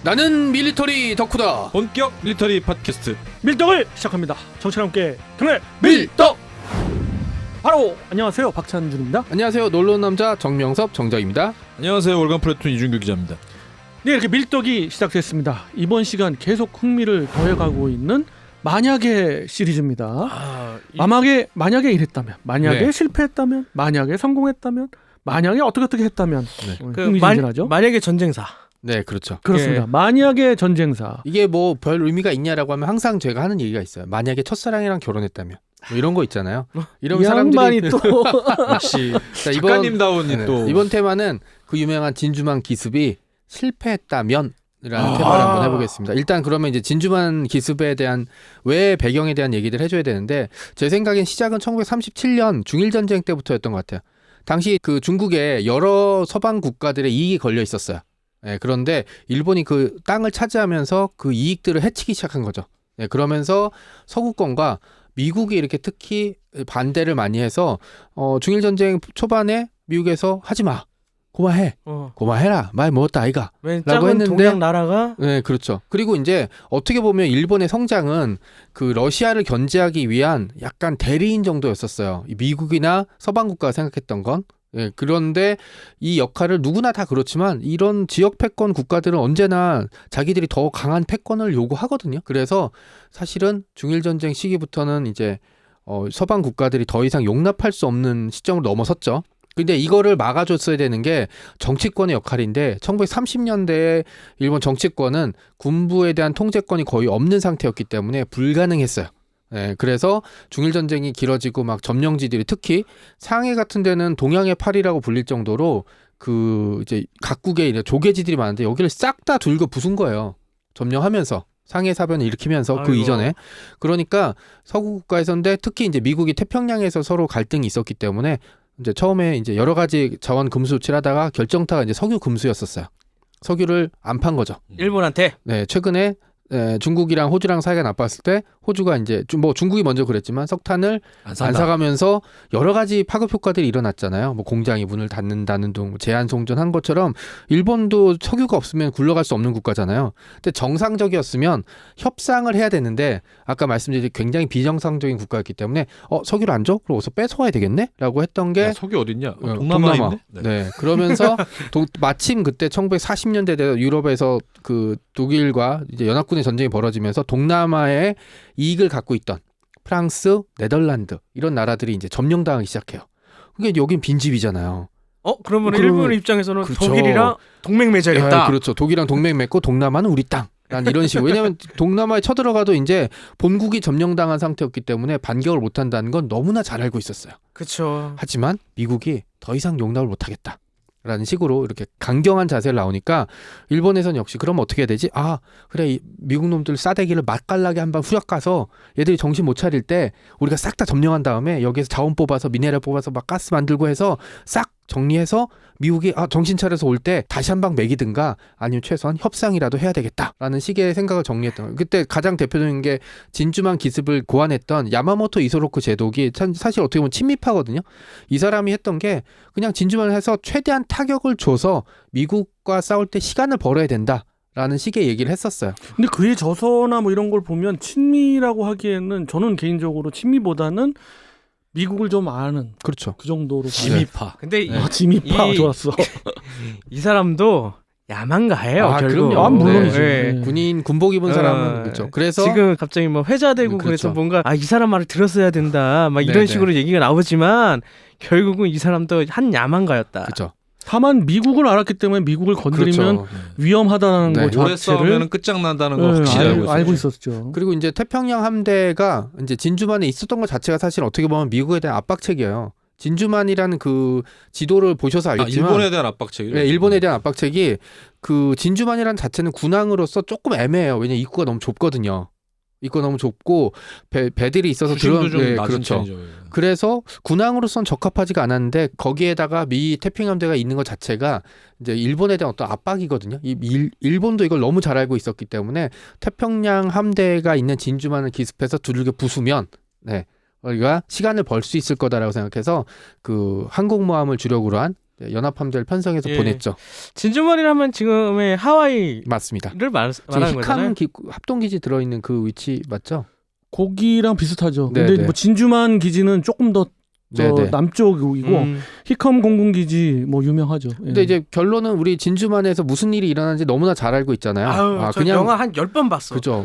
나는 밀리터리 덕후다. 본격 밀리터리 팟캐스트 밀떡을 시작합니다. 정치와 함께 경례 밀떡. 바로 안녕하세요, 박찬준입니다. 안녕하세요, 놀러온 남자 정명섭 정자입니다. 안녕하세요. 월간 플래툰 이준규 기자입니다. 네, 이렇게 밀떡이 시작됐습니다. 이번 시간 계속 흥미를 더해가고 있는 만약에 시리즈입니다. 만약에 이랬다면, 만약에 네. 실패했다면, 만약에 성공했다면, 만약에 어떻게 했다면 흥미진진하죠. 만약에 전쟁사. 네, 그렇죠. 그렇습니다. 예. 만약에 전쟁사. 이게 뭐 별 의미가 있냐라고 하면 항상 제가 하는 얘기가 있어요. 만약에 첫사랑이랑 결혼했다면 뭐 이런 거 있잖아요. 이런 이 양반이 또 역시 자, 작가님다운 또 이번 테마는 그 유명한 진주만 기습이 실패했다면 라는 테마를 한번 해보겠습니다. 일단 그러면 이제 진주만 기습에 대한 왜 배경에 대한 얘기를 해줘야 되는데, 제 생각엔 시작은 1937년 중일전쟁 때부터였던 것 같아요. 당시 그 중국에 여러 서방 국가들의 이익이 걸려 있었어요. 네, 그런데 일본이 그 땅을 차지하면서 그 이익들을 해치기 시작한 거죠. 네, 그러면서 서구권과 미국이 이렇게 특히 반대를 많이 해서 중일전쟁 초반에 미국에서 하지마, 고마해라, 말 못다 아이가 왜 라고 작은 했는데, 동양 나라가 네, 그렇죠. 그리고 이제 어떻게 보면 일본의 성장은 그 러시아를 견제하기 위한 약간 대리인 정도였었어요. 미국이나 서방 국가가 생각했던 건. 예, 그런데 이 역할을 누구나 다 그렇지만 이런 지역 패권 국가들은 언제나 자기들이 더 강한 패권을 요구하거든요. 그래서 사실은 중일전쟁 시기부터는 이제 서방 국가들이 더 이상 용납할 수 없는 시점으로 넘어섰죠. 근데 이거를 막아줬어야 되는 게 정치권의 역할인데, 1930년대에 일본 정치권은 군부에 대한 통제권이 거의 없는 상태였기 때문에 불가능했어요. 네, 그래서 중일전쟁이 길어지고 막 점령지들이, 특히 상해 같은 데는 동양의 팔이라고 불릴 정도로 그 이제 각국의 이제 조개지들이 많은데 여기를 싹 다 둘고 부순 거예요. 점령하면서 상해 사변을 일으키면서. 그 이전에. 그러니까 서구 국가에서인데 특히 이제 미국이 태평양에서 서로 갈등이 있었기 때문에 이제 처음에 이제 여러 가지 자원 금수 조치를 하다가 결정타가 이제 석유 금수였었어요. 석유를 안 판 거죠. 일본한테. 네, 최근에 중국이랑 호주랑 사이가 나빴을 때 호주가 이제 뭐 중국이 먼저 그랬지만 석탄을 안 사가면서 여러 가지 파급 효과들이 일어났잖아요. 뭐 공장이 문을 닫는다는 등 제한 송전한 것처럼 일본도 석유가 없으면 굴러갈 수 없는 국가잖아요. 근데 정상적이었으면 협상을 해야 되는데, 아까 말씀드린 굉장히 비정상적인 국가였기 때문에 석유를 안 줘? 그럼 어서 뺏어와야 되겠네? 라고 했던 게 석유 어딨냐? 동남아. 있네? 네. 그러면서 마침 그때 1940년대 유럽에서 그 독일과 이제 연합군의 전쟁이 벌어지면서 동남아에 이익을 갖고 있던 프랑스, 네덜란드 이런 나라들이 이제 점령당하기 시작해요. 그게 여긴 빈집이잖아요. 그러면 그러면- 일본 입장에서는 그렇죠. 독일이랑 동맹 맺어야겠다. 네, 그렇죠. 독일이랑 동맹 맺고 동남아는 우리 땅. 난 이런 식으로. 왜냐하면 동남아에 쳐들어가도 이제 본국이 점령당한 상태였기 때문에 반격을 못한다는 건 너무나 잘 알고 있었어요. 그렇죠. 하지만 미국이 더 이상 용납을 못하겠다 라는 식으로 이렇게 강경한 자세를 나오니까 일본에서는 역시 그럼 어떻게 해야 되지? 그래, 이 미국 놈들 싸대기를 맛깔나게 한 방 후려가 가서 얘들이 정신 못 차릴 때 우리가 싹 다 점령한 다음에 여기에서 자원 뽑아서 미네랄 뽑아서 막 가스 만들고 해서 싹 정리해서 미국이 정신 차려서 올 때 다시 한 방 매기든가 아니면 최소한 협상이라도 해야 되겠다라는 식의 생각을 정리했던 거예요. 그때 가장 대표적인 게 진주만 기습을 고안했던 야마모토 이소로쿠 제독이 사실 어떻게 보면 친미파거든요. 이 사람이 했던 게 그냥 진주만을 해서 최대한 타격을 줘서 미국과 싸울 때 시간을 벌어야 된다라는 식의 얘기를 했었어요. 근데 그의 저서나 뭐 이런 걸 보면 친미라고 하기에는 저는 개인적으로 친미보다는 미국을 좀 아는, 그렇죠. 그 정도로 지미파. 근데 지미파 이- 좋았어. 이 사람도 야망가해요. 결국. 그럼요. 물론이죠. 네. 네. 군복 입은 사람은 그렇죠. 그래서 지금 갑자기 뭐 회자되고 그렇죠. 그래서 뭔가 이 사람 말을 들었어야 된다 막 이런 네네. 식으로 얘기가 나오지만 결국은 이 사람도 한 야망가였다. 그렇죠. 다만 미국을 알았기 때문에 미국을 건드리면 그렇죠. 위험하다는 네. 거 오래 자체를 싸우면 끝장난다는 거 확실히 알고 있었죠. 그리고 이제 태평양 함대가 이제 진주만에 있었던 것 자체가 사실 어떻게 보면 미국에 대한 압박책이에요. 진주만이라는 그 지도를 보셔서 알겠지만 일본에 대한 압박책이. 네, 일본에 대한 압박책이 그 진주만이라는 자체는 군항으로서 조금 애매해요. 왜냐면 입구가 너무 좁거든요. 입구가 너무 좁고 배들이 있어서 수심도 좀 네, 낮은 그렇죠. 편이죠. 그래서 군항으로선 적합하지가 않았는데 거기에다가 미 태평양함대가 있는 것 자체가 이제 일본에 대한 어떤 압박이거든요. 일본도 이걸 너무 잘 알고 있었기 때문에 태평양 함대가 있는 진주만을 기습해서 두들겨 부수면 우리가 시간을 벌 수 있을 거다라고 생각해서 그 항공모함을 주력으로 한 연합함대를 편성해서 예. 보냈죠. 진주머리라면 지금의 하와이를 맞습니다. 말하는 지금 거잖아요. 히캄 합동기지 들어있는 그 위치 맞죠? 거기랑 비슷하죠. 네, 근데 네. 뭐 진주만 기지는 조금 더 네네. 남쪽이고 히컴 공군기지 뭐 유명하죠. 예. 근데 이제 결론은 우리 진주만에서 무슨 일이 일어나는지 너무나 잘 알고 있잖아요. 아유, 저 그냥 영화 한 10번 봤어. 그죠.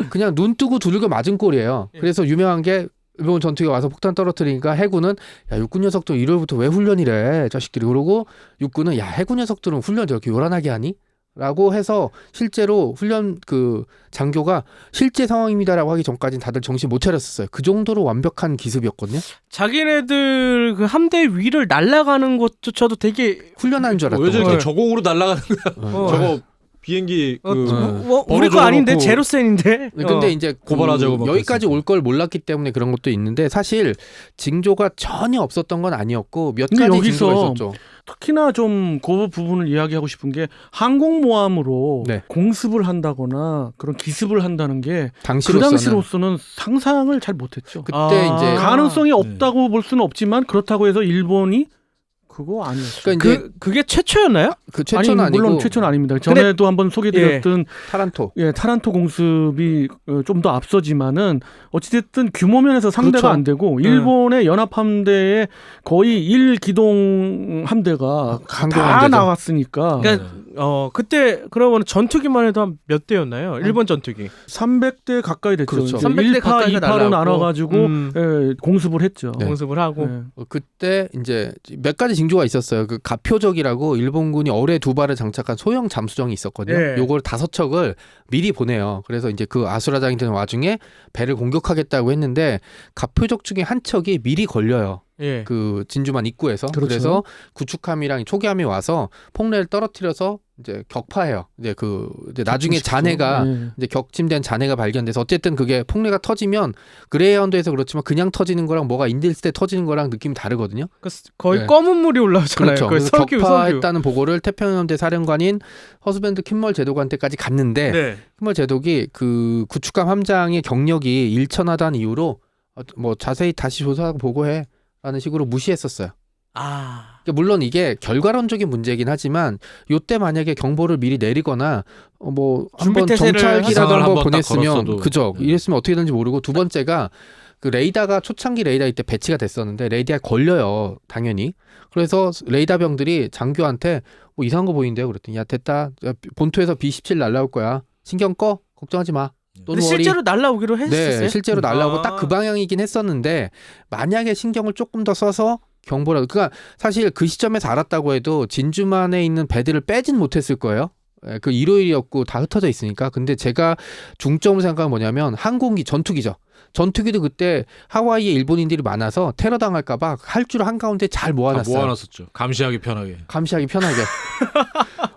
그냥 눈 뜨고 두들겨 맞은 꼴이에요. 예. 그래서 유명한 게 일본 전투기가 와서 폭탄 떨어뜨리니까 해군은 야 육군 녀석들 일요일부터 왜 훈련이래 자식들이 그러고 육군은 야 해군 녀석들은 훈련 저렇게 요란하게 하니? 라고 해서 실제로 훈련 그 장교가 실제 상황입니다라고 하기 전까지는 다들 정신 못 차렸었어요. 그 정도로 완벽한 기습이었거든요. 자기네들 그 함대 위를 날아가는 것조차도 되게 훈련하는 줄 알았던 왜 저렇게 거예요. 저공으로 날아가는 거야? 어. 저거 비행기 우리 거 아닌데 버려줘놓고 제로센인데. 근데 이제 고발하자고 막 여기까지 그랬었죠. 올 걸 몰랐기 때문에 그런 것도 있는데 사실 징조가 전혀 없었던 건 아니었고 몇 근데 가지 여기서 징조가 있었죠. 특히나 좀 그 부분을 이야기하고 싶은 게 항공모함으로 네. 공습을 한다거나 그런 기습을 한다는 게 그 당시로서는 당시로서는 상상을 잘 못했죠. 그때 아. 이제 가능성이 없다고 볼 수는 없지만 그렇다고 해서 일본이 그거 아니었죠. 그러니까 이제 그게 최초였나요? 그 최초는 아니, 물론 아니고 최초는 아닙니다. 전에도 한번 소개드렸던 타란토. 타란토 공습이 좀 더 앞서지만은 어찌됐든 규모 면에서 상대가 그렇죠. 안 되고 일본의 연합함대의 거의 1기동 함대가 다 항공함대죠. 나왔으니까 그러니까 그때 그러면 전투기만 해도 한 몇 대였나요? 일본 전투기. 300대 가까이 됐죠. 그렇죠. 300대 1파, 가까이가 2파로 날라왔고. 나눠가지고 공습을 했죠. 네. 공습을 하고. 예. 그때 이제 몇 가지 징조가 있었어요. 그 가표적이라고 일본군이 어뢰 2발을 장착한 소형 잠수정이 있었거든요. 네. 요걸 5척을 미리 보내요. 그래서 이제 그 아수라장이 되는 와중에 배를 공격하겠다고 했는데 가표적 중에 한 척이 미리 걸려요. 예. 그 진주만 입구에서. 그렇죠. 그래서 구축함이랑 초기함이 와서 폭내를 떨어뜨려서 이제 격파해요. 이제 나중에 잔해가 예. 이제 격침된 잔해가 발견돼서 어쨌든 그게 폭내가 터지면 그레이하운드에서 그렇지만 그냥 터지는 거랑 뭐가 인디스 때 터지는 거랑 느낌이 다르거든요. 거의 네. 검은 물이 올라오잖아요. 그렇죠. 거의 그래서 석유. 격파했다는 보고를 태평양함대 사령관인 허스밴드 킴멀 제독한테까지 갔는데 네. 킴멀 제독이 그 구축함 함장의 경력이 일천하다는 이유로 뭐 자세히 다시 조사하고 보고해라는 식으로 무시했었어요. 아. 그러니까 물론 이게 결과론적인 문제이긴 하지만 요때 만약에 경보를 미리 내리거나 뭐 준비 한번 태세를 정찰기라도 해서 한번 한번 딱 보냈으면 걸었어도. 그죠. 네. 이랬으면 어떻게 되는지 모르고 두 번째가 그 레이더가 초창기 레이더 이때 배치가 됐었는데 레이더에 걸려요 당연히. 그래서 레이더 병들이 장교한테 뭐 이상한 거 보이는데요. 그랬더니 야 됐다. 야, 본토에서 B-17 날라올 거야. 신경 꺼. 걱정하지 마. 근데 실제로 날라오기로 했었어요. 네, 실제로 날라오고 아. 딱 그 방향이긴 했었는데 만약에 신경을 조금 더 써서 경보라도 그러니까 사실 그 시점에서 알았다고 해도 진주만에 있는 배들을 빼진 못했을 거예요. 예, 그 일요일이었고 다 흩어져 있으니까. 근데 제가 중점으로 생각한 건 뭐냐면 항공기 전투기죠. 전투기도 그때 하와이에 일본인들이 많아서 테러 당할까봐 할줄 한가운데 잘 다 모아놨어요. 모아놨었죠. 감시하기 편하게. 감시하기 편하게.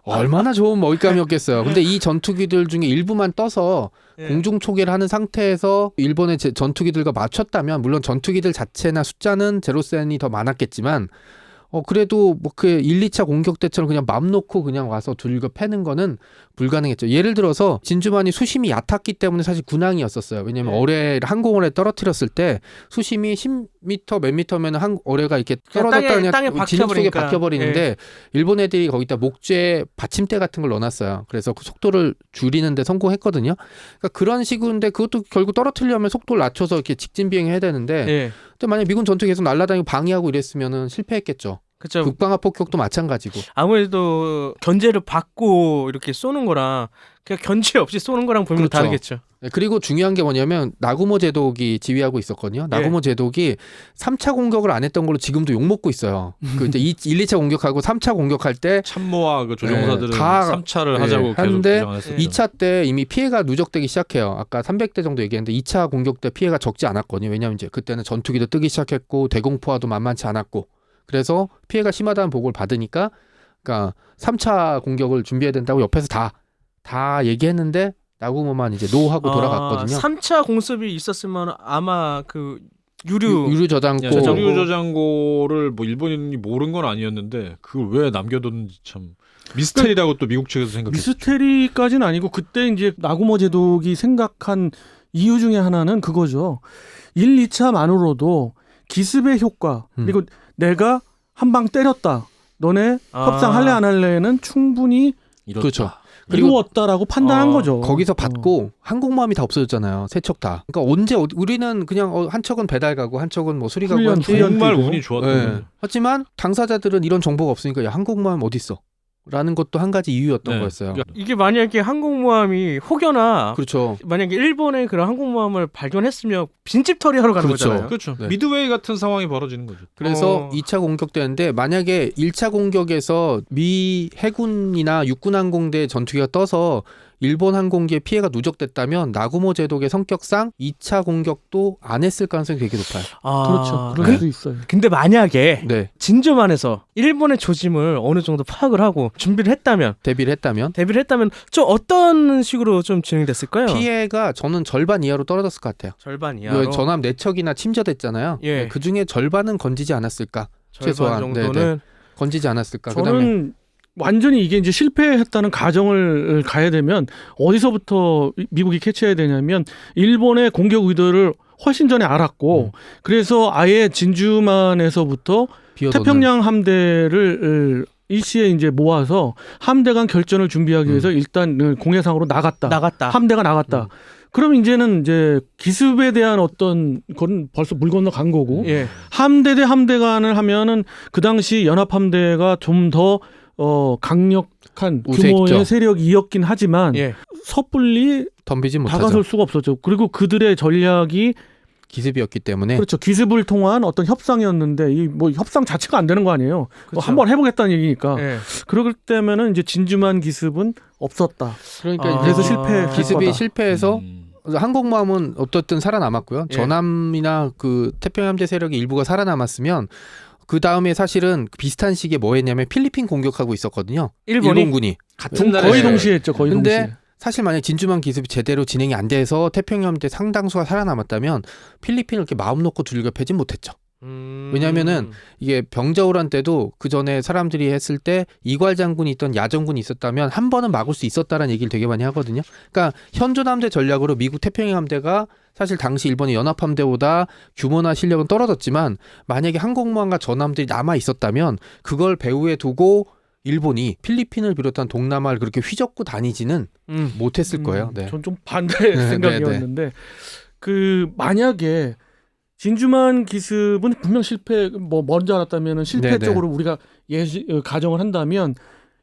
얼마나 좋은 먹잇감이었겠어요. 근데 이 전투기들 중에 일부만 떠서 예. 공중 초계를 하는 상태에서 일본의 전투기들과 맞췄다면 물론 전투기들 자체나 숫자는 제로센이 더 많았겠지만 그래도 뭐 그 1, 2차 공격 때처럼 그냥 맘 놓고 그냥 와서 둘겨 패는 거는 불가능했죠. 예를 들어서 진주만이 수심이 얕았기 때문에 사실 군항이었었어요. 왜냐면 네. 어뢰 항공어뢰 떨어뜨렸을 때 수심이 10m 몇 미터면 어뢰가 이렇게 그냥 떨어졌다 그냥 땅에 진흙 속에 박혀버리니까. 박혀버리는데 일본 애들이 거기다 목재 받침대 같은 걸 넣어놨어요. 그래서 그 속도를 줄이는데 성공했거든요. 그러니까 그런 식인데 그것도 결국 떨어뜨리려면 속도를 낮춰서 이렇게 직진 비행해야 되는데 예. 근데 만약 미군 전투기 계속 날아다니고 방해하고 이랬으면은 실패했겠죠. 그렇죠. 극방화 폭격도 마찬가지고. 아무래도 견제를 받고 이렇게 쏘는 거랑 그냥 견제 없이 쏘는 거랑 분명히 그렇죠. 다르겠죠. 네, 그리고 중요한 게 뭐냐면 나구모 제독이 지휘하고 있었거든요. 나구모 제독이 3차 공격을 안 했던 걸로 지금도 욕먹고 있어요. 그 이제 1, 2차 공격하고 3차 공격할 때 참모와 그 조종사들은 네, 다 3차를 하자고 계속 하는데 주장했었죠. 2차 때 이미 피해가 누적되기 시작해요. 아까 300대 정도 얘기했는데 2차 공격 때 피해가 적지 않았거든요. 왜냐하면 이제 그때는 전투기도 뜨기 시작했고 대공포화도 만만치 않았고 그래서 피해가 심하다는 보고를 받으니까 그러니까 3차 공격을 준비해야 된다고 옆에서 다 얘기했는데 나구모만 이제 노하고 돌아갔거든요. 3차 공습이 있었으면 아마 그 유류 저장고 야, 유류 저장고를 뭐 일본인이 모른 건 아니었는데 그걸 왜 남겨뒀는지 참 미스테리라고 또 미국 측에서 생각했죠. 미스테리까지는 아니고 그때 이제 나구모 제독이 생각한 이유 중에 하나는 그거죠. 1, 2차만으로도 기습의 효과 그리고 내가 한 방 때렸다. 너네 협상할래 안 할래는 충분히 이렇다. 그렇죠. 그리고 이루었다라고 판단한 거죠. 거기서 받고 항공모함이 다 없어졌잖아요. 세 척 다. 그러니까 언제 우리는 그냥 한 척은 배달 가고 한 척은 뭐 수리 가고 훈련, 한데 훈련 정말 뛰고. 운이 좋았던 네. 거예요. 하지만 당사자들은 이런 정보가 없으니까 야, 항공모함 어디 있어? 라는 것도 한 가지 이유였던 네. 거였어요. 이게 만약에 항공모함이 혹여나 그렇죠. 만약에 일본의 그런 항공모함을 발견했으면 빈집털이 하러 가는 그렇죠. 거잖아요. 그렇죠. 네. 미드웨이 같은 상황이 벌어지는 거죠. 그래서 2차 공격되는데 만약에 1차 공격에서 미 해군이나 육군항공대 전투기가 떠서 일본 항공기에 피해가 누적됐다면 나구모 제독의 성격상 2차 공격도 안 했을 가능성이 되게 높아요. 그렇죠. 그럴 수도 있어요. 근데 만약에 네. 진주만에서 일본의 조짐을 어느 정도 파악을 하고 준비를 했다면 대비를 했다면 좀 어떤 식으로 좀 진행됐을까요? 피해가 저는 절반 이하로 떨어졌을 것 같아요. 절반 이하로. 전함 4척이나 침전됐잖아요. 예. 그 중에 절반은 건지지 않았을까? 절반 최소한. 정도는 네네. 건지지 않았을까? 저는 그다음에 완전히 이게 이제 실패했다는 가정을 가야 되면 어디서부터 미국이 캐치해야 되냐면 일본의 공격 의도를 훨씬 전에 알았고 그래서 아예 진주만에서부터 비어도는 태평양 함대를 일시에 이제 모아서 함대 간 결전을 준비하기 위해서 일단 공해상으로 나갔다. 함대가 나갔다. 그럼 이제는 이제 기습에 대한 어떤 건 벌써 물 건너 간 거고 예. 함대 대 함대 간을 하면은 그 당시 연합 함대가 좀 더 강력한 규모의 우세했죠. 세력이었긴 하지만 예. 섣불리 덤비지 못하죠. 다가설 수가 없었죠. 그리고 그들의 전략이 기습이었기 때문에 그렇죠. 기습을 통한 어떤 협상이었는데 이 뭐 협상 자체가 안 되는 거 아니에요. 그렇죠. 한번 해보겠다는 얘기니까. 예. 그럴 때면은 이제 진주만 기습은 없었다. 그러니까 그래서 이제 실패할 기습이 거다. 실패해서 항공모함은 어떻든 살아남았고요. 예. 전함이나 그 태평양함대 세력의 일부가 살아남았으면 그 다음에 사실은 비슷한 시기에 뭐 했냐면 필리핀 공격하고 있었거든요. 일본이? 일본군이. 같은 날에 거의 동시에 했죠. 거의 근데 동시에. 사실 만약 진주만 기습이 제대로 진행이 안 돼서 태평양함대 상당수가 살아남았다면 필리핀을 이렇게 마음 놓고 돌격하진 못했죠. 왜냐하면은 이게 병자호란 때도 그 전에 사람들이 했을 때 이괄 장군이 있던 야전군이 있었다면 한 번은 막을 수 있었다라는 얘기를 되게 많이 하거든요. 그러니까 현존함대 전략으로 미국 태평양함대가 사실 당시 일본의 연합함대보다 규모나 실력은 떨어졌지만 만약에 항공모함과 전함들이 남아 있었다면 그걸 배후에 두고 일본이 필리핀을 비롯한 동남아를 그렇게 휘젓고 다니지는 못했을 거예요. 네. 전 좀 반대 네, 생각이었는데 그 만약에 진주만 기습은 분명 실패 뭐 먼저 알았다면 실패 네, 네. 쪽으로 우리가 가정을 한다면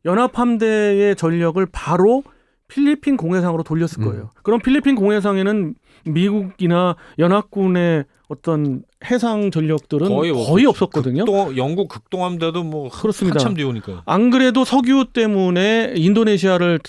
연합 함대의 전력을 바로 필리핀 공해상으로 돌렸을 거예요. 그럼 필리핀 공해상에는 미국이나 연합군의 어떤 해상 전력들은 거의 없었거든요. 영국 극동함대도 뭐 그렇습니다. 한참 뒤오니까요. 안 그래도 석유 때문에 인도네시아를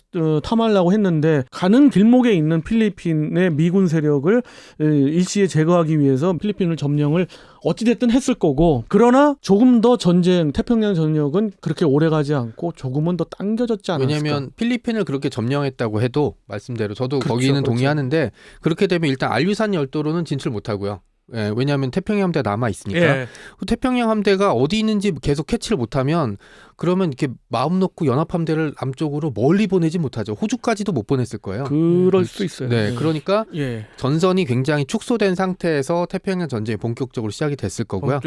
탐하려고 했는데 가는 길목에 있는 필리핀의 미군 세력을 일시에 제거하기 위해서 필리핀을 점령을 어찌됐든 했을 거고 그러나 조금 더 전쟁 태평양 전역은 그렇게 오래가지 않고 조금은 더 당겨졌지 않았을까. 왜냐하면 필리핀을 그렇게 점령했다고 해도 말씀대로 저도 그렇죠, 거기는 그렇죠. 동의하는데 그렇게 되면 일단 알류산 열도로는 진출 못하고요. 예, 왜냐하면 태평양 함대가 남아 있으니까. 예. 태평양 함대가 어디 있는지 계속 캐치를 못하면 그러면 이렇게 마음 놓고 연합 함대를 남쪽으로 멀리 보내지 못하죠. 호주까지도 못 보냈을 거예요. 그럴 수 있어요. 네, 그러니까 예. 전선이 굉장히 축소된 상태에서 태평양 전쟁이 본격적으로 시작이 됐을 거고요.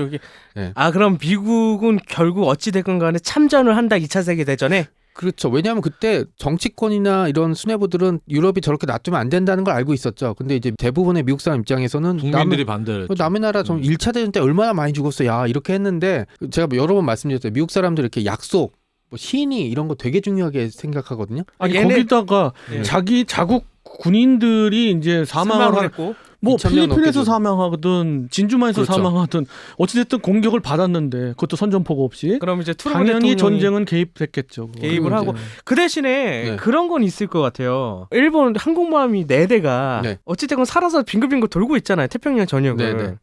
네. 그럼 미국은 결국 어찌됐건 간에 참전을 한다 2차 세계대전에. 그렇죠. 왜냐하면 그때 정치권이나 이런 수뇌부들은 유럽이 저렇게 놔두면 안 된다는 걸 알고 있었죠. 근데 이제 대부분의 미국 사람 입장에서는 국민들이 반대를 했죠. 남의 나라 좀 1차 대전 때 얼마나 많이 죽었어. 야, 이렇게 했는데 제가 여러 번 말씀드렸어요. 미국 사람들 이렇게 약속, 뭐 신의 이런 거 되게 중요하게 생각하거든요. 아니 얘네- 거기다가 예. 자기 자국 군인들이 이제 사망을 했고 뭐 2000년 필리핀에서 넘게 사망하든 진주만에서 그렇죠. 사망하든 어찌됐든 공격을 받았는데 그것도 선전포고 없이 그럼 이제 트럼프 당연히 대통령이 전쟁은 개입됐겠죠. 그거. 개입을 그리고 하고 이제- 그 대신에 네. 그런 건 있을 것 같아요. 일본 항공모함이 4대가 네. 어찌됐건 살아서 빙글빙글 돌고 있잖아요. 태평양 전역을. 네, 네.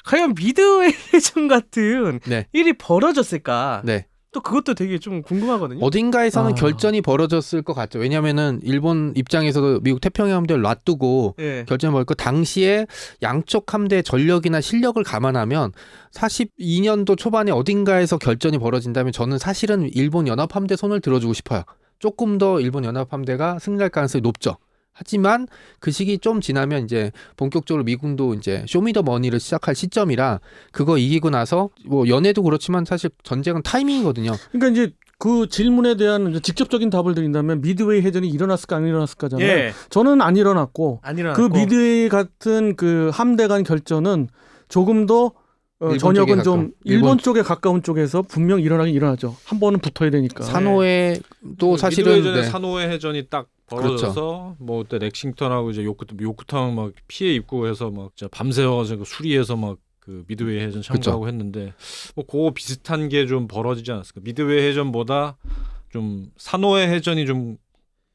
과연 미드웨이 전 같은 네. 일이 벌어졌을까? 네. 또 그것도 되게 좀 궁금하거든요. 어딘가에서는 아. 결전이 벌어졌을 것 같죠. 왜냐하면은 일본 입장에서도 미국 태평양 함대를 놔두고 예. 결전이 벌었고 당시에 양쪽 함대의 전력이나 실력을 감안하면 42년도 초반에 어딘가에서 결전이 벌어진다면 저는 사실은 일본 연합함대 손을 들어주고 싶어요. 조금 더 일본 연합함대가 승리할 가능성이 높죠. 하지만 그 시기 좀 지나면 이제 본격적으로 미군도 이제 쇼미더머니를 시작할 시점이라 그거 이기고 나서 뭐 연애도 그렇지만 사실 전쟁은 타이밍이거든요. 그러니까 이제 그 질문에 대한 이제 직접적인 답을 드린다면 미드웨이 해전이 일어났을까 안 일어났을까잖아요. 예. 저는 안 일어났고 안 일어났고. 그 미드웨이 같은 그 함대 간 결전은 조금 더 일본 전역은 쪽에 좀 가까운. 일본 쪽에 가까운 쪽에서 분명 일어나긴 일어나죠. 한 번은 붙어야 되니까. 산호에도 사실은 미드웨이전에 네. 산호의 해전이 딱 벌어져서 뭐 그때 렉싱턴하고 이제 요크타운 막 피해 입고 해서 막 진짜 밤새워가지고 수리해서 막 그 미드웨이 해전 참가하고 했는데 뭐 그거 비슷한 게 좀 벌어지지 않았을까? 미드웨이 해전보다 좀 산호의 해전이 좀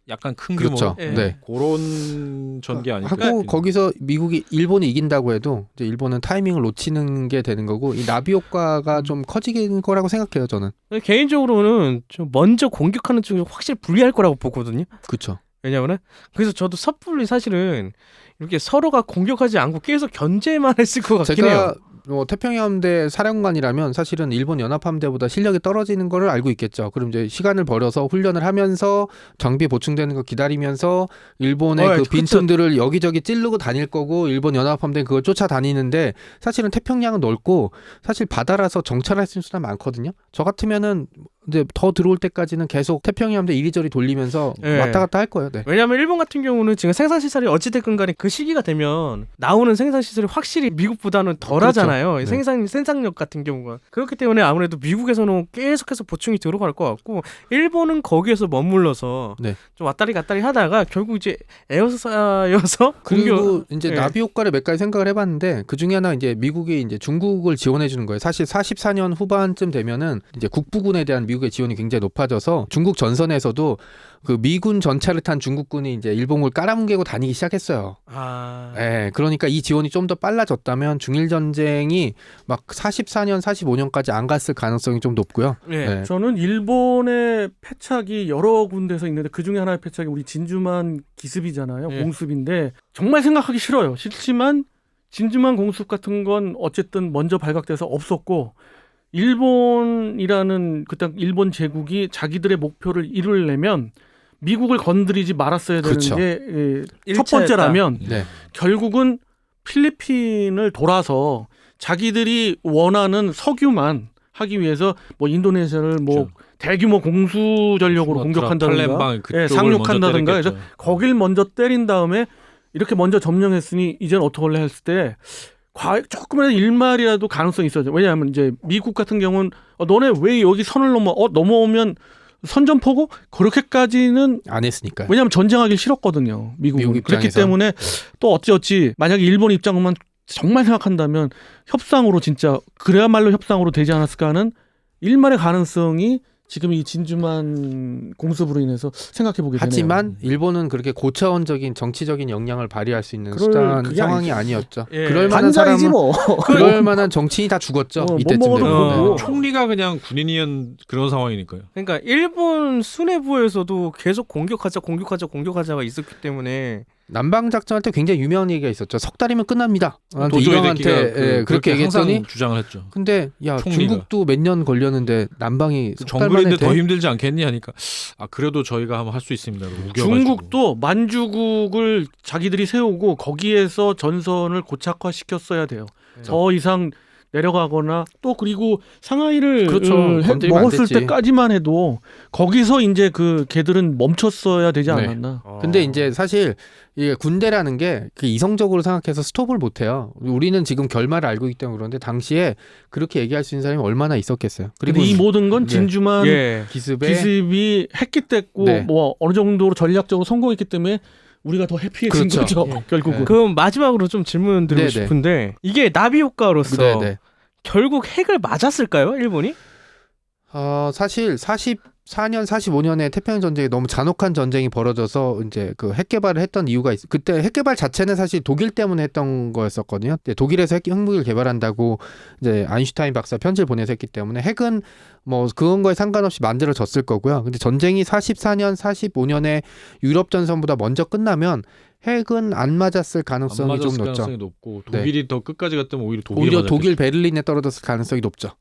약간 큰 규모 그렇죠. 예. 네. 그런 전개 아닐까? 하고 거기서 일본이 이긴다고 해도 이제 일본은 타이밍을 놓치는 게 되는 거고 이 나비 효과가 좀 커지는 거라고 생각해요 저는. 개인적으로는 좀 먼저 공격하는 쪽이 확실히 불리할 거라고 보거든요. 그렇죠. 왜냐면은 그래서 저도 섣불리 사실은 이렇게 서로가 공격하지 않고 계속 견제만 했을 것 같긴 제가 해요. 뭐 태평양함대 사령관이라면 사실은 일본 연합함대보다 실력이 떨어지는 거를 알고 있겠죠. 그럼 이제 시간을 벌여서 훈련을 하면서 장비 보충되는 거 기다리면서 일본의 그 그쵸. 빈틈들을 여기저기 찌르고 다닐 거고 일본 연합함대는 그걸 쫓아다니는데 사실은 태평양은 넓고 사실 바다라서 정찰할 수 있는 수단 많거든요. 저 같으면은 이제 더 들어올 때까지는 계속 태평양함대 이리저리 돌리면서 네. 왔다 갔다 할 거예요. 네. 왜냐하면 일본 같은 경우는 지금 생산시설이 어찌됐건 간에 그 시기가 되면 나오는 생산시설이 확실히 미국보다는 덜하잖아요. 그렇죠. 네. 생산력 같은 경우가. 그렇기 때문에 아무래도 미국에서는 계속해서 보충이 들어갈 것 같고 일본은 거기에서 머물러서 네. 좀 왔다리 갔다리 하다가 결국 이제 에어사여서 그리고 이제 예. 나비 효과를 몇 가지 생각을 해봤는데 그 중에 하나 이제 미국이 이제 중국을 지원해 주는 거예요. 사실 44년 후반쯤 되면은 이제 국부군에 대한 미국의 지원이 굉장히 높아져서 중국 전선에서도 그 미군 전차를 탄 중국군이 이제 일본을 깔아뭉개고 다니기 시작했어요. 아, 예, 그러니까 이 지원이 좀 더 빨라졌다면 중일 전쟁이 막 44년, 45년까지 안 갔을 가능성이 좀 높고요. 예. 예. 저는 일본의 패착이 여러 군데서 있는데 그 중에 하나의 패착이 우리 진주만 기습이잖아요. 예. 공습인데 정말 생각하기 싫어요. 싫지만 진주만 공습 같은 건 어쨌든 먼저 발각돼서 없었고 일본이라는 그때 일본 제국이 자기들의 목표를 이루려면 미국을 건드리지 말았어야 되는 그렇죠. 게 첫 일차였다. 번째라면 네. 결국은 필리핀을 돌아서 자기들이 원하는 석유만 하기 위해서 뭐 인도네시아를 뭐 그렇죠. 대규모 공수 전력으로 공격한다든가 팔렘방 그쪽을 예, 상륙한다든가 먼저 해서 거길 먼저 때린 다음에 이렇게 먼저 점령했으니 이제는 어떻게 할래 했을 때 조금이라도 일말이라도 가능성이 있어요. 왜냐하면 이제 미국 같은 경우는 너네 왜 여기 선을 넘어오면 선전포고 그렇게까지는 안 했으니까요. 왜냐하면 전쟁하기 싫었거든요. 미국은. 미국 그렇기 입장에서. 때문에 또 어찌어찌 만약에 일본 입장만 정말 생각한다면 협상으로 진짜 그래야말로 협상으로 되지 않았을까 하는 일말의 가능성이 지금 이 진주만 공습으로 인해서 생각해 보게 되네요. 하지만 일본은 그렇게 고차원적인 정치적인 영향을 발휘할 수 있는 그럴 수단 그게 상황이 아니었죠. 예. 그럴 만한 반자이지 사람은 뭐. 그럴 만한 정치인이 다 죽었죠. 못 이때쯤 먹어도 되면. 그러고. 네. 총리가 그냥 군인이었 그런 상황이니까요. 그러니까 일본 수뇌부에서도 계속 공격하자가 있었기 때문에 남방 작전할 때 굉장히 유명한 얘기가 있었죠. 석 달이면 끝납니다. 도조히데키가 이강한테 그렇게 얘기했더니 항상 주장을 했죠. 근데 야 총리가. 중국도 몇 년 걸렸는데 남방이 석 달 만에 정글인데 더 돼? 힘들지 않겠니 하니까 그래도 저희가 한번 할 수 있습니다. 우겨가지고. 중국도 만주국을 자기들이 세우고 거기에서 전선을 고착화시켰어야 돼요. 네. 더 이상 내려가거나 또 그리고 상하이를 그렇죠. 건드리면 안 먹었을 됐지. 때까지만 해도 거기서 이제 그 걔들은 멈췄어야 되지 네. 않았나. 근데 이제 사실 이게 군대라는 게 그 이성적으로 생각해서 스톱을 못 해요. 우리는 지금 결말을 알고 있기 때문에 그런데 당시에 그렇게 얘기할 수 있는 사람이 얼마나 있었겠어요. 그리고 이 모든 건 네. 진주만 예. 기습에 기습이 했기 때고 네. 뭐 어느 정도로 전략적으로 성공했기 때문에 우리가 더 해피해진 그렇죠. 거죠. 예. 결국은. 네. 그럼 마지막으로 좀 질문 드리고 네네. 싶은데 이게 나비 효과로서 네네. 결국 핵을 맞았을까요, 일본이? 사실 44년, 45년에 태평양 전쟁이 너무 잔혹한 전쟁이 벌어져서 이제 그 핵 개발을 했던 이유가 그때 핵 개발 자체는 사실 독일 때문에 했던 거였었거든요. 독일에서 핵무기를 개발한다고 이제 아인슈타인 박사 편지를 보내서 했기 때문에 핵은 뭐 그런 거에 상관없이 만들어졌을 거고요. 근데 전쟁이 44년, 45년에 유럽 전선보다 먼저 끝나면 핵은 안 맞았을 안 가능성이 맞았을 좀 높죠. 가능성이 높고 네. 독일이 더 끝까지 갔다면 오히려 오히려 독일 베를린에 떨어졌을 가능성이 높죠.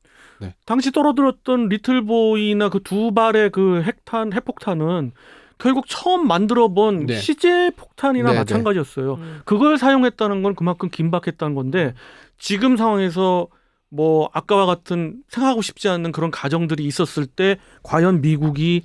당시 떨어들었던 리틀보이나 그 두 발의 그 핵폭탄은 결국 처음 만들어본 네. 시제 폭탄이나 네, 마찬가지였어요. 그걸 사용했다는 건 그만큼 긴박했다는 건데 지금 상황에서 뭐 아까와 같은 생각하고 싶지 않는 그런 가정들이 있었을 때 과연 미국이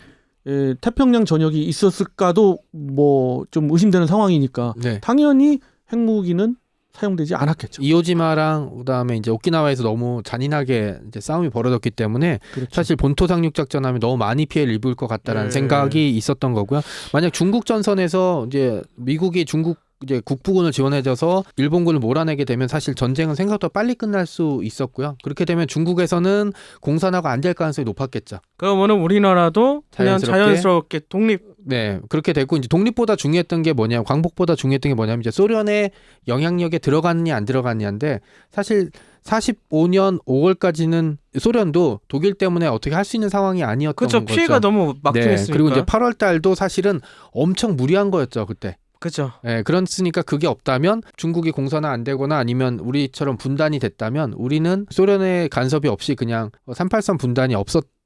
태평양 전역이 있었을까도 뭐 좀 의심되는 상황이니까 네. 당연히 핵무기는 사용되지 않았겠죠. 이오지마랑 그다음에 이제 오키나와에서 너무 잔인하게 이제 싸움이 벌어졌기 때문에 그렇죠. 사실 본토 상륙 작전하면 너무 많이 피해를 입을 것 같다라는 네. 생각이 있었던 거고요. 만약 중국 전선에서 이제 미국이 중국 이제 국부군을 지원해줘서 일본군을 몰아내게 되면 사실 전쟁은 생각보다 빨리 끝날 수 있었고요. 그렇게 되면 중국에서는 공산화가 안 될 가능성이 높았겠죠. 그러면은 우리나라도 그냥 자연스럽게 독립. 네, 그렇게 되고 이제 독립보다 중요했던 게 뭐냐, 광복보다 중요했던 게 뭐냐면 이제 소련의 영향력에 들어갔냐 안 들어갔냐인데 사실 45년 5월까지는 소련도 독일 때문에 어떻게 할 수 있는 상황이 아니었던 그렇죠. 거죠. 피해가 너무 막중했으니까. 네, 그리고 이제 8월 달도 사실은 엄청 무리한 거였죠 그때. 그렇죠. 네, 그렇으니까 그게 없다면 중국이 공산화 안 되거나 아니면 우리처럼 분단이 됐다면 우리는 소련의 간섭이 없이 그냥 383 분단이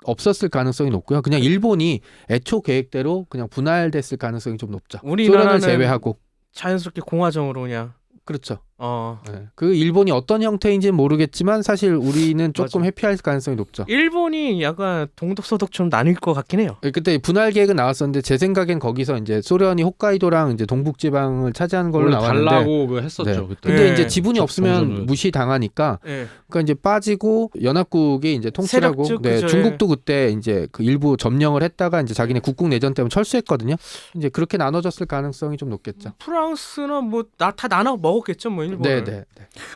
없었을 가능성이 높고요. 그냥 일본이 애초 계획대로 그냥 분할됐을 가능성이 좀 높죠. 우리나라는 소련을 제외하고. 자연스럽게 공화정으로 그냥. 그렇죠. 어. 네. 그 일본이 어떤 형태인지는 모르겠지만 사실 우리는 조금 맞아. 회피할 가능성이 높죠. 일본이 약간 동독서독처럼 나뉠 것 같긴 해요. 그때 분할 계획은 나왔었는데 제 생각엔 거기서 이제 소련이 홋카이도랑 이제 동북 지방을 차지하는 걸로 원래 나왔는데 달라고 그 했었죠. 네. 그때. 근데 네. 이제 지분이 없으면 정전을. 무시 당하니까 예. 그러니까 이제 빠지고 연합국이 이제 통치하고 세력적, 네, 그죠, 중국도 그때 이제 그 일부 점령을 했다가 이제 자기네 국국 내전 때문에 철수했거든요. 이제 그렇게 나눠졌을 가능성이 좀 높겠죠. 프랑스는 뭐 다 나눠 먹었겠죠, 뭐 일본. 네, 네.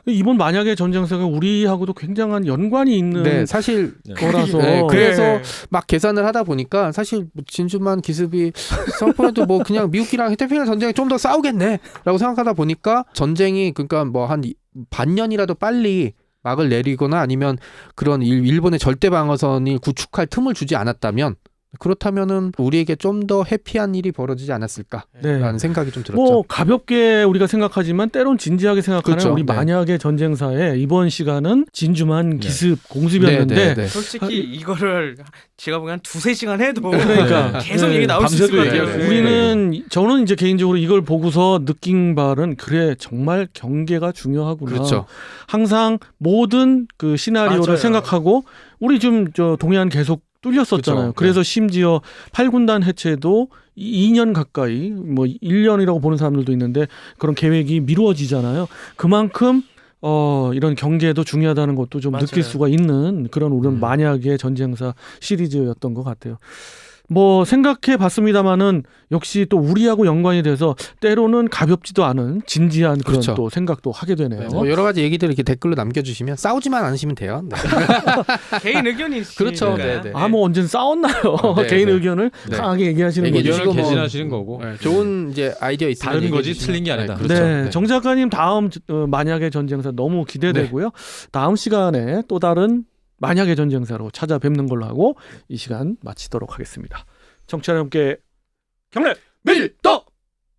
이번 만약의 전쟁사가 우리하고도 굉장한 연관이 있는 네, 사실 거라서 네, 그래서 네. 막 계산을 하다 보니까 사실 뭐 진주만 기습이 성포에도 뭐 그냥 미국이랑 태평양 전쟁이 좀 더 싸우겠네라고 생각하다 보니까 전쟁이 그러니까 뭐 한 반년이라도 빨리 막을 내리거나 아니면 그런 일본의 절대 방어선이 구축할 틈을 주지 않았다면 그렇다면은 우리에게 좀 더 해피한 일이 벌어지지 않았을까라는 네. 생각이 좀 들었죠. 뭐 가볍게 우리가 생각하지만 때론 진지하게 생각하는 그렇죠. 우리 네. 만약의 전쟁사에 이번 시간은 진주만 기습 공습이었는데 네, 네, 네. 솔직히 이거를 제가 보기엔 한 2-3시간 해도 그러니까 계속 네, 얘기 나올 수 있을 것 밤새도 같아요. 얘기해요. 우리는 저는 이제 개인적으로 이걸 보고서 느낀 바는 그래 정말 경계가 중요하구나. 그렇죠. 항상 모든 그 시나리오를 맞아요. 생각하고 우리 좀 저 동해안 계속 뚫렸었잖아요. 그렇죠. 그래서 심지어 8군단 해체도 2년 가까이 뭐 1년이라고 보는 사람들도 있는데 그런 계획이 미루어지잖아요. 그만큼 이런 경계도 중요하다는 것도 좀 맞아요. 느낄 수가 있는 그런 우리는 만약의 전쟁사 시리즈였던 것 같아요. 뭐 생각해 봤습니다마는 역시 또 우리하고 연관이 돼서 때로는 가볍지도 않은 진지한 그런 그렇죠. 또 생각도 하게 되네요. 네, 뭐 여러 가지 얘기들 이렇게 댓글로 남겨주시면 싸우지만 않으시면 돼요. 네. 개인 의견이 있으니까. 그렇죠. 네, 네. 아, 뭐 언젠 싸웠나요? 네, 개인 네. 의견을 네. 강하게 얘기하시는 얘기해 거죠. 주시고 의견을 뭐- 개진하시는 거고. 네, 좋은 이제 아이디어 있으면 다른 얘기해 거지 주시면- 틀린 게 아니다. 네, 그렇죠. 네, 네. 정 작가님 다음 만약의 전쟁사 너무 기대되고요. 다음 시간에 또 다른 만약의 전쟁사로 찾아뵙는 걸로 하고 이 시간 마치도록 하겠습니다. 청취자 여러분께 경례 밀떡